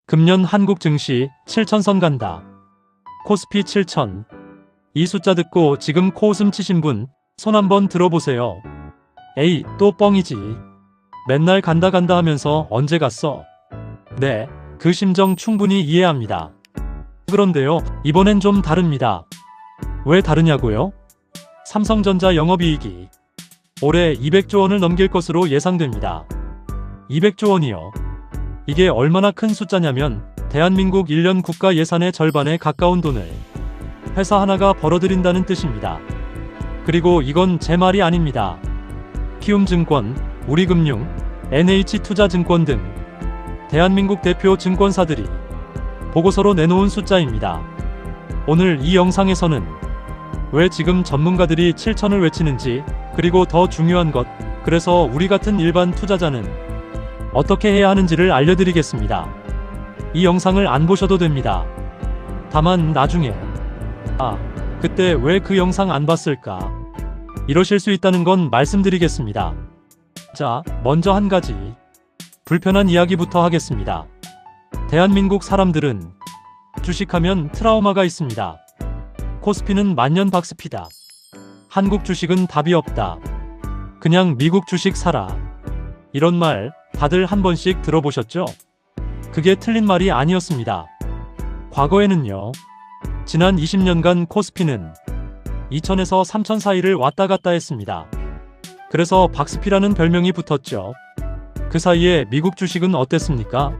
금년 한국 증시 7,000선 간다. 코스피 7,000. 이 숫자 듣고 지금 코웃음 치신 분 손 한번 들어보세요. 에이, 또 뻥이지. 맨날 간다 하면서 언제 갔어? 네, 그 심정 충분히 이해합니다. 그런데요, 이번엔 좀 다릅니다. 왜 다르냐고요? 삼성전자 영업이익이 올해 200조 원을 넘길 것으로 예상됩니다. 200조 원이요. 이게 얼마나 큰 숫자냐면 대한민국 1년 국가 예산의 절반에 가까운 돈을 회사 하나가 벌어들인다는 뜻입니다. 그리고 이건 제 말이 아닙니다. 키움증권, 우리금융, NH투자증권 등 대한민국 대표 증권사들이 보고서로 내놓은 숫자입니다. 오늘 이 영상에서는 왜 지금 전문가들이 7,000을 외치는지, 그리고 더 중요한 것, 그래서 우리 같은 일반 투자자는 어떻게 해야 하는지를 알려드리겠습니다. 이 영상을 안 보셔도 됩니다. 다만 나중에 그때 왜 그 영상 안 봤을까? 이러실 수 있다는 건 말씀드리겠습니다. 자, 먼저 한 가지 불편한 이야기부터 하겠습니다. 대한민국 사람들은 주식하면 트라우마가 있습니다. 코스피는 만년박스피다. 한국 주식은 답이 없다. 그냥 미국 주식 사라. 이런 말 다들 한 번씩 들어보셨죠? 그게 틀린 말이 아니었습니다. 과거에는요, 지난 20년간 코스피는 2,000에서 3,000 사이를 왔다 갔다 했습니다. 그래서 박스피라는 별명이 붙었죠. 그 사이에 미국 주식은 어땠습니까?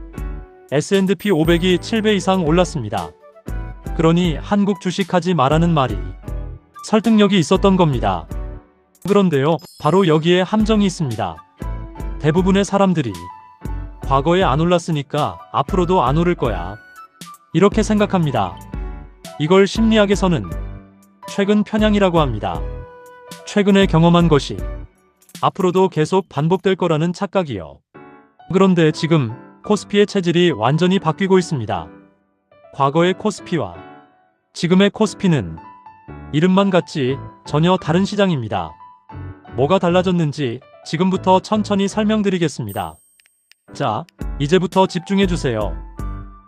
S&P 500이 7배 이상 올랐습니다. 그러니 한국 주식하지 말라는 말이 설득력이 있었던 겁니다. 그런데요, 바로 여기에 함정이 있습니다. 대부분의 사람들이 과거에 안 올랐으니까 앞으로도 안 오를 거야, 이렇게 생각합니다. 이걸 심리학에서는 최근 편향이라고 합니다. 최근에 경험한 것이 앞으로도 계속 반복될 거라는 착각이요. 그런데 지금 코스피의 체질이 완전히 바뀌고 있습니다. 과거의 코스피와 지금의 코스피는 이름만 같지 전혀 다른 시장입니다. 뭐가 달라졌는지 지금부터 천천히 설명드리겠습니다. 자, 이제부터 집중해주세요.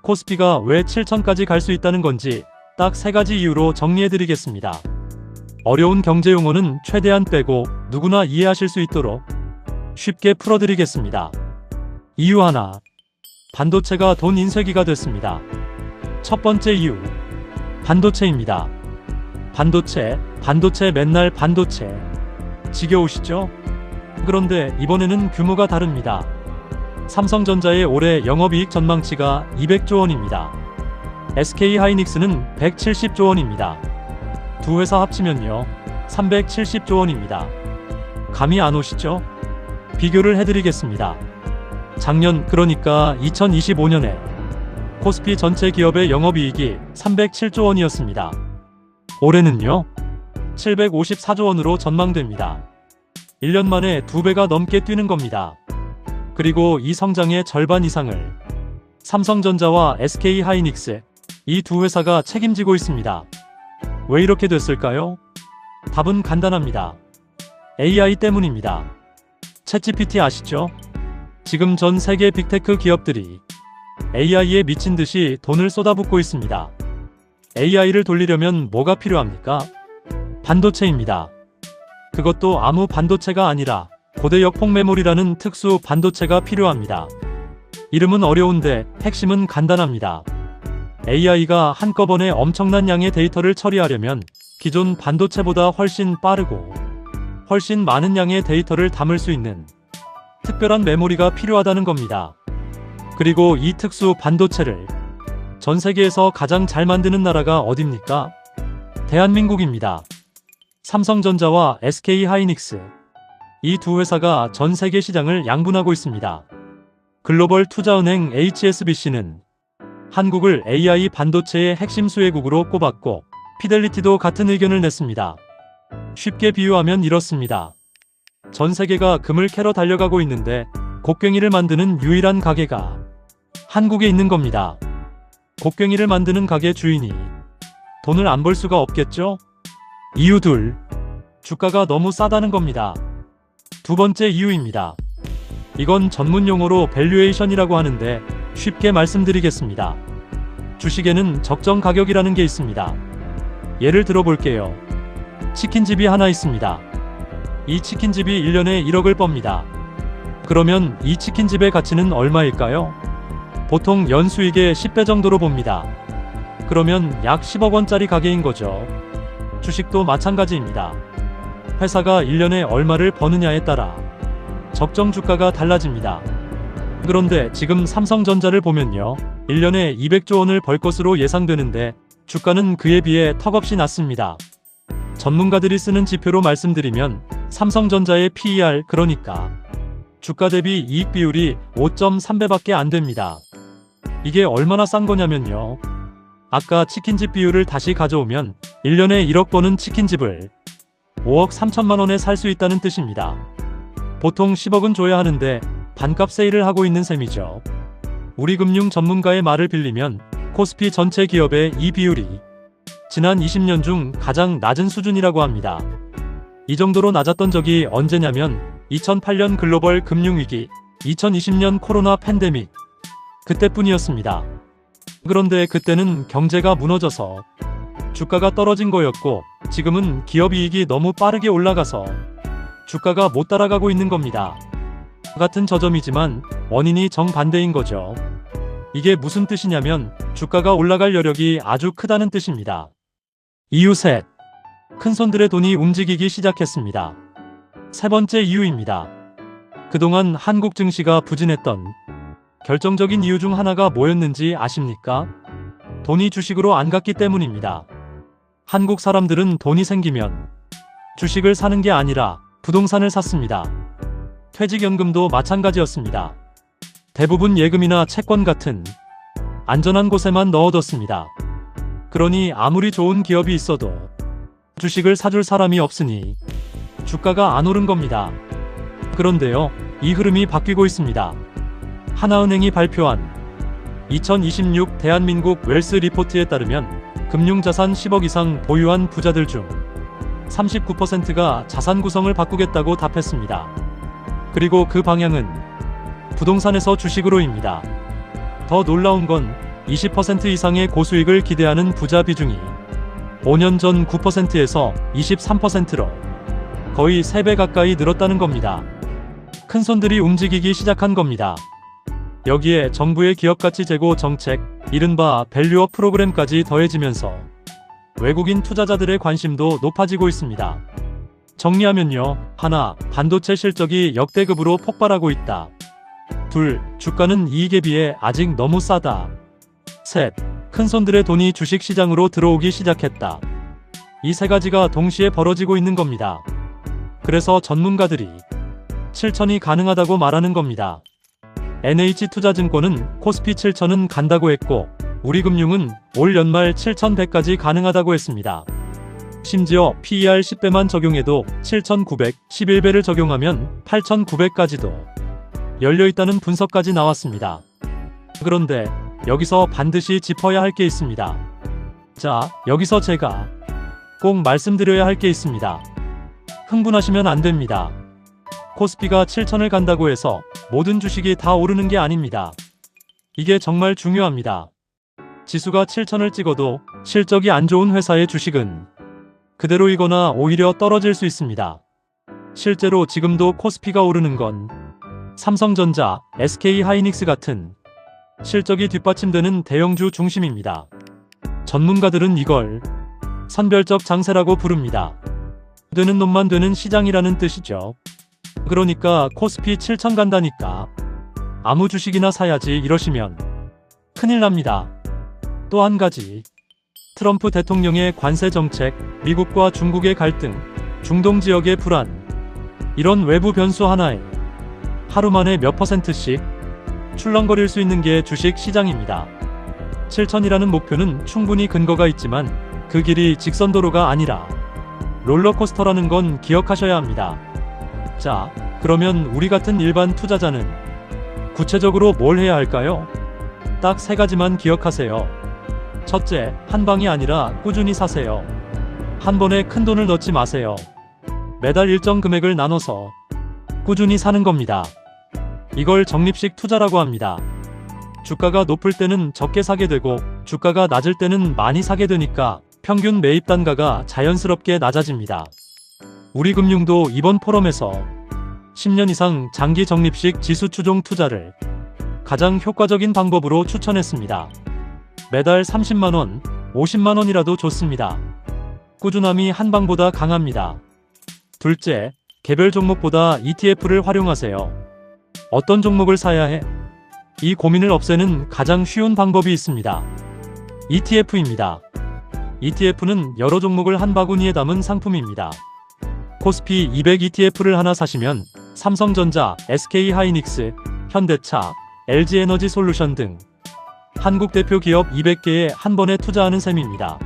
코스피가 왜 7,000까지 갈 수 있다는 건지 딱 3가지 이유로 정리해드리겠습니다. 어려운 경제용어는 최대한 빼고 누구나 이해하실 수 있도록 쉽게 풀어드리겠습니다. 이유 하나, 반도체가 돈 인쇄기가 됐습니다. 첫 번째 이유, 반도체입니다. 반도체 맨날 반도체. 지겨우시죠? 그런데 이번에는 규모가 다릅니다. 삼성전자의 올해 영업이익 전망치가 200조 원입니다. SK하이닉스는 170조 원입니다. 두 회사 합치면요, 370조 원입니다. 감이 안 오시죠? 비교를 해드리겠습니다. 작년, 그러니까 2025년에 코스피 전체 기업의 영업이익이 307조 원이었습니다. 올해는요, 754조 원으로 전망됩니다. 1년 만에 2배가 넘게 뛰는 겁니다. 그리고 이 성장의 절반 이상을 삼성전자와 SK하이닉스, 이 두 회사가 책임지고 있습니다. 왜 이렇게 됐을까요? 답은 간단합니다. AI 때문입니다. 챗GPT 아시죠? 지금 전 세계 빅테크 기업들이 AI에 미친 듯이 돈을 쏟아붓고 있습니다. AI를 돌리려면 뭐가 필요합니까? 반도체입니다. 그것도 아무 반도체가 아니라 고대 역폭 메모리라는 특수 반도체가 필요합니다. 이름은 어려운데 핵심은 간단합니다. AI가 한꺼번에 엄청난 양의 데이터를 처리하려면 기존 반도체보다 훨씬 빠르고 훨씬 많은 양의 데이터를 담을 수 있는 특별한 메모리가 필요하다는 겁니다. 그리고 이 특수 반도체를 전 세계에서 가장 잘 만드는 나라가 어딥니까? 대한민국입니다. 삼성전자와 SK하이닉스, 이 두 회사가 전 세계 시장을 양분하고 있습니다. 글로벌 투자은행 HSBC는 한국을 AI 반도체의 핵심 수혜국으로 꼽았고, 피델리티도 같은 의견을 냈습니다. 쉽게 비유하면 이렇습니다. 전 세계가 금을 캐러 달려가고 있는데 곡괭이를 만드는 유일한 가게가 한국에 있는 겁니다. 곡괭이를 만드는 가게 주인이 돈을 안 벌 수가 없겠죠? 이유 둘, 주가가 너무 싸다는 겁니다. 두 번째 이유입니다. 이건 전문 용어로 밸류에이션이라고 하는데 쉽게 말씀드리겠습니다. 주식에는 적정 가격이라는 게 있습니다. 예를 들어 볼게요. 치킨집이 하나 있습니다. 이 치킨집이 1년에 1억을 멉니다. 그러면 이 치킨집의 가치는 얼마일까요? 보통 연수익의 10배 정도로 봅니다. 그러면 약 10억 원짜리 가게인 거죠. 주식도 마찬가지입니다. 회사가 1년에 얼마를 버느냐에 따라 적정 주가가 달라집니다. 그런데 지금 삼성전자를 보면요. 1년에 200조 원을 벌 것으로 예상되는데 주가는 그에 비해 턱없이 낮습니다. 전문가들이 쓰는 지표로 말씀드리면 삼성전자의 PER, 그러니까 주가 대비 이익 비율이 5.3배밖에 안 됩니다. 이게 얼마나 싼 거냐면요. 아까 치킨집 비율을 다시 가져오면 1년에 1억 버는 치킨집을 5억 3천만 원에 살 수 있다는 뜻입니다. 보통 10억은 줘야 하는데 반값 세일을 하고 있는 셈이죠. 우리금융 전문가의 말을 빌리면 코스피 전체 기업의 이 비율이 지난 20년 중 가장 낮은 수준이라고 합니다. 이 정도로 낮았던 적이 언제냐면 2008년 글로벌 금융위기, 2020년 코로나 팬데믹, 그때뿐이었습니다. 그런데 그때는 경제가 무너져서 주가가 떨어진 거였고 지금은 기업 이익이 너무 빠르게 올라가서 주가가 못 따라가고 있는 겁니다. 같은 저점이지만 원인이 정반대인 거죠. 이게 무슨 뜻이냐면 주가가 올라갈 여력이 아주 크다는 뜻입니다. 이유 셋. 큰손들의 돈이 움직이기 시작했습니다. 세 번째 이유입니다. 그동안 한국 증시가 부진했던 결정적인 이유 중 하나가 뭐였는지 아십니까? 돈이 주식으로 안 갔기 때문입니다. 한국 사람들은 돈이 생기면 주식을 사는 게 아니라 부동산을 샀습니다. 퇴직연금도 마찬가지였습니다. 대부분 예금이나 채권 같은 안전한 곳에만 넣어뒀습니다. 그러니 아무리 좋은 기업이 있어도 주식을 사줄 사람이 없으니 주가가 안 오른 겁니다. 그런데요, 이 흐름이 바뀌고 있습니다. 하나은행이 발표한 2026 대한민국 웰스 리포트에 따르면 금융자산 10억 이상 보유한 부자들 중 39%가 자산 구성을 바꾸겠다고 답했습니다. 그리고 그 방향은 부동산에서 주식으로입니다. 더 놀라운 건 20% 이상의 고수익을 기대하는 부자 비중이 5년 전 9%에서 23%로 거의 3배 가까이 늘었다는 겁니다. 큰손들이 움직이기 시작한 겁니다. 여기에 정부의 기업가치 제고 정책, 이른바 밸류업 프로그램까지 더해지면서 외국인 투자자들의 관심도 높아지고 있습니다. 정리하면요. 하나, 반도체 실적이 역대급으로 폭발하고 있다. 둘, 주가는 이익에 비해 아직 너무 싸다. 셋, 큰손들의 돈이 주식시장으로 들어오기 시작했다. 이 세 가지가 동시에 벌어지고 있는 겁니다. 그래서 전문가들이 7천이 가능하다고 말하는 겁니다. NH투자증권은 코스피 7천은 간다고 했고 우리금융은 올 연말 7,100까지 가능하다고 했습니다. 심지어 PER 10배만 적용해도 7,911배를 적용하면 8,900까지도 열려있다는 분석까지 나왔습니다. 그런데 여기서 반드시 짚어야 할 게 있습니다. 자, 여기서 제가 꼭 말씀드려야 할 게 있습니다. 흥분하시면 안 됩니다. 코스피가 7천을 간다고 해서 모든 주식이 다 오르는 게 아닙니다. 이게 정말 중요합니다. 지수가 7천을 찍어도 실적이 안 좋은 회사의 주식은 그대로이거나 오히려 떨어질 수 있습니다. 실제로 지금도 코스피가 오르는 건 삼성전자, SK하이닉스 같은 실적이 뒷받침되는 대형주 중심입니다. 전문가들은 이걸 선별적 장세라고 부릅니다. 되는 놈만 되는 시장이라는 뜻이죠. 그러니까 코스피 7천 간다니까 아무 주식이나 사야지 이러시면 큰일 납니다. 또 한 가지, 트럼프 대통령의 관세 정책, 미국과 중국의 갈등, 중동 지역의 불안, 이런 외부 변수 하나에 하루 만에 몇 %씩 출렁거릴 수 있는 게 주식 시장입니다. 7천이라는 목표는 충분히 근거가 있지만 그 길이 직선도로가 아니라 롤러코스터라는 건 기억하셔야 합니다. 자, 그러면 우리 같은 일반 투자자는 구체적으로 뭘 해야 할까요? 딱 3가지만 기억하세요. 첫째, 한 방이 아니라 꾸준히 사세요. 한 번에 큰 돈을 넣지 마세요. 매달 일정 금액을 나눠서 꾸준히 사는 겁니다. 이걸 적립식 투자라고 합니다. 주가가 높을 때는 적게 사게 되고 주가가 낮을 때는 많이 사게 되니까 평균 매입 단가가 자연스럽게 낮아집니다. 우리금융도 이번 포럼에서 10년 이상 장기 적립식 지수 추종 투자를 가장 효과적인 방법으로 추천했습니다. 매달 30만원, 50만원이라도 좋습니다. 꾸준함이 한방보다 강합니다. 둘째, 개별 종목보다 ETF를 활용하세요. 어떤 종목을 사야 해? 이 고민을 없애는 가장 쉬운 방법이 있습니다. ETF입니다. ETF는 여러 종목을 한 바구니에 담은 상품입니다. 코스피 200 ETF를 하나 사시면 삼성전자, SK하이닉스, 현대차, LG에너지솔루션 등 한국 대표 기업 200개에 한 번에 투자하는 셈입니다.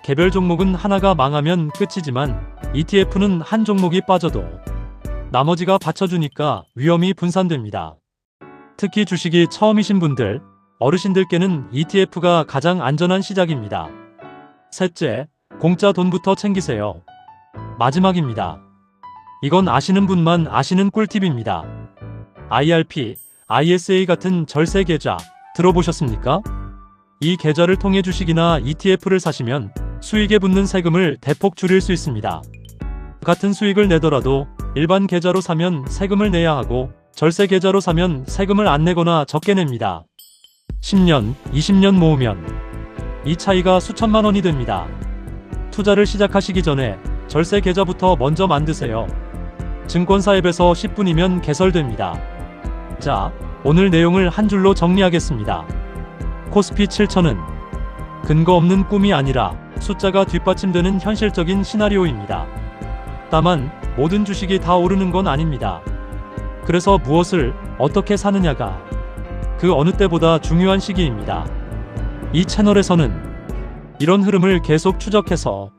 개별 종목은 하나가 망하면 끝이지만 ETF는 한 종목이 빠져도 나머지가 받쳐주니까 위험이 분산됩니다. 특히 주식이 처음이신 분들, 어르신들께는 ETF가 가장 안전한 시작입니다. 셋째, 공짜 돈부터 챙기세요. 마지막입니다. 이건 아시는 분만 아시는 꿀팁입니다. IRP, ISA 같은 절세 계좌 들어보셨습니까? 이 계좌를 통해 주식이나 ETF를 사시면 수익에 붙는 세금을 대폭 줄일 수 있습니다. 같은 수익을 내더라도 일반 계좌로 사면 세금을 내야 하고 절세 계좌로 사면 세금을 안 내거나 적게 냅니다. 10년, 20년 모으면 이 차이가 수천만 원이 됩니다. 투자를 시작하시기 전에 절세 계좌부터 먼저 만드세요. 증권사 앱에서 10분이면 개설됩니다. 자, 오늘 내용을 한 줄로 정리하겠습니다. 코스피 7000은 근거 없는 꿈이 아니라 숫자가 뒷받침되는 현실적인 시나리오입니다. 다만 모든 주식이 다 오르는 건 아닙니다. 그래서 무엇을 어떻게 사느냐가 그 어느 때보다 중요한 시기입니다. 이 채널에서는 이런 흐름을 계속 추적해서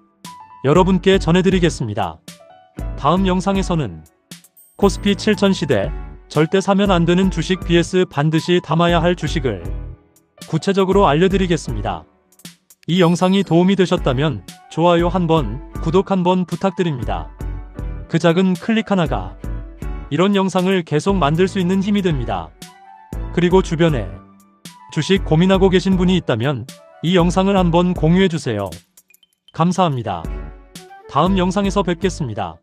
여러분께 전해드리겠습니다. 다음 영상에서는 코스피 7000 시대 절대 사면 안 되는 주식 vs 반드시 담아야 할 주식을 구체적으로 알려드리겠습니다. 이 영상이 도움이 되셨다면 좋아요 한번, 구독 한번 부탁드립니다. 그 작은 클릭 하나가 이런 영상을 계속 만들 수 있는 힘이 됩니다. 그리고 주변에 주식 고민하고 계신 분이 있다면 이 영상을 한번 공유해주세요. 감사합니다. 다음 영상에서 뵙겠습니다.